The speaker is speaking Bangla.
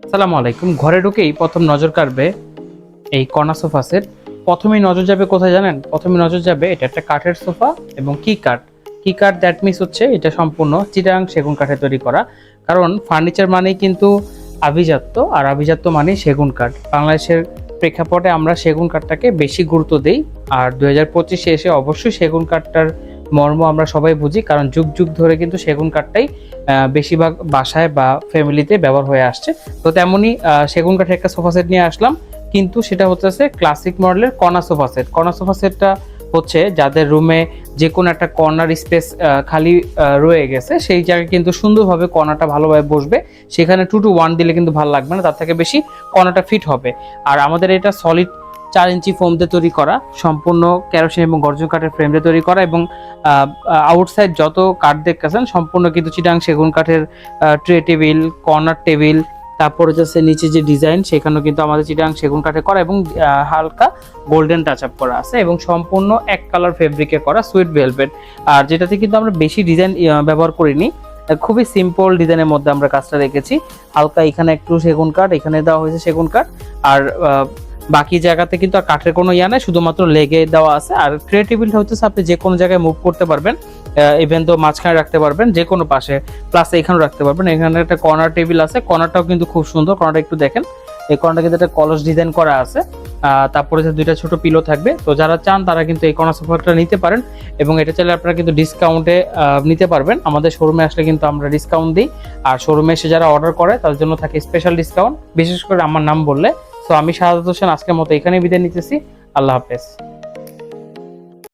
আসসালামু আলাইকুম। ঘরে ঢুকেই প্রথম নজর কাড়বে এই কর্নার সোফা সেট। প্রথমেই নজর যাবে কোথায় জানেন? প্রথমে নজর যাবে এটা একটা কাঠের সোফা এবং কি কাঠ দ্যাট মিনস হচ্ছে এটা সম্পূর্ণ চিটাগাং সেগুন কাঠে তৈরি করা। কারণ ফার্নিচার মানেই কিন্তু আভিজাত্য, আর আভিজাত্য মানেই সেগুন কাঠ। বাংলাদেশের প্রেক্ষাপটে আমরা সেগুন কাঠটাকে বেশি গুরুত্ব দিই, আর 2025-এ এসে অবশ্যই সেগুন কাঠটার মর্ম আমরা সবাই বুঝি, কারণ যুগ যুগ ধরে কিন্তু সেগুন কাঠটাই বেশিরভাগ বাসায় বা ফ্যামিলিতে ব্যবহার হয়ে আসছে। তো তেমনই সেগুন কাঠের একটা সোফা সেট নিয়ে আসলাম, কিন্তু সেটা হচ্ছে ক্লাসিক মডেলের corner sofa set. Corner sofa সেটটা হচ্ছে যাদের রুমে যে কোনো একটা কর্নার স্পেস খালি রয়ে গেছে, সেই জায়গায় কিন্তু সুন্দরভাবে কর্নারটা ভালোভাবে বসবে। সেখানে 2-to-1 দিলে কিন্তু ভালো লাগবে না, তার থেকে বেশি কর্নারটা ফিট হবে। আর আমাদের এটা সলিড 4 ইঞ্চি ফোম দিয়ে তৈরি করা, সম্পূর্ণ কেরোসিন এবং গর্জন কাঠের ফ্রেম দিয়ে তৈরি করা, এবং আউটসাইড যত কাঠ দেখতেছেন সম্পূর্ণ কিন্তু চিটাগাং সেগুন কাঠের ট্রে টেবিল, কর্নার টেবিল, তারপরে যাচ্ছে নিচে যে ডিজাইন সেখানেও কিন্তু আমাদের চিটাগাং সেগুন কাঠে করা এবং হালকা গোল্ডেন টাচ আপ করা আছে, এবং সম্পূর্ণ এক কালার ফেব্রিকে করা সুইট ভেলভেট। আর যেটাতে কিন্তু আমরা বেশি ডিজাইন ব্যবহার করিনি, খুবই সিম্পল ডিজাইনের মধ্যে আমরা কাজটা রেখেছি। হালকা এখানে একটু সেগুন কাঠ, এখানে দেওয়া হয়েছে সেগুন কাঠ, আর বাকি জায়গাতে কিন্তু আর কাঠের কোনো ইয়া নেই, শুধুমাত্র লেগে দেওয়া আছে। আর ট্রে টেবিলটা হচ্ছে আপনি যে কোনো জায়গায় মুভ করতে পারবেন, ইভেন তো মাঝখানে রাখতে পারবেন, যে কোনো পাশে, প্লাস এখানেও রাখতে পারবেন। এখানে একটা কর্নার টেবিল আছে, কর্নারটাও কিন্তু খুব সুন্দর। কর্নারটা একটু দেখেন, এই কর্নারটা কিন্তু একটা কলস ডিজাইন করা আছে। তারপরে যে দুইটা ছোট পিলো থাকবে, তো যারা চান তারা কিন্তু এই কর্নার সোফাটা নিতে পারেন, এবং এটা চাইলে আপনারা কিন্তু ডিসকাউন্টে নিতে পারবেন। আমাদের শোরুমে আসলে কিন্তু আমরা ডিসকাউন্ট দিই, আর শোরুমে এসে যারা অর্ডার করে তাদের জন্য থাকে স্পেশাল ডিসকাউন্ট, বিশেষ করে আমার নাম বললে। তো আমি শাহাদাত হোসেন আজকের মতো এখানেই বিদায় নিতেছি। আল্লাহ হাফেজ।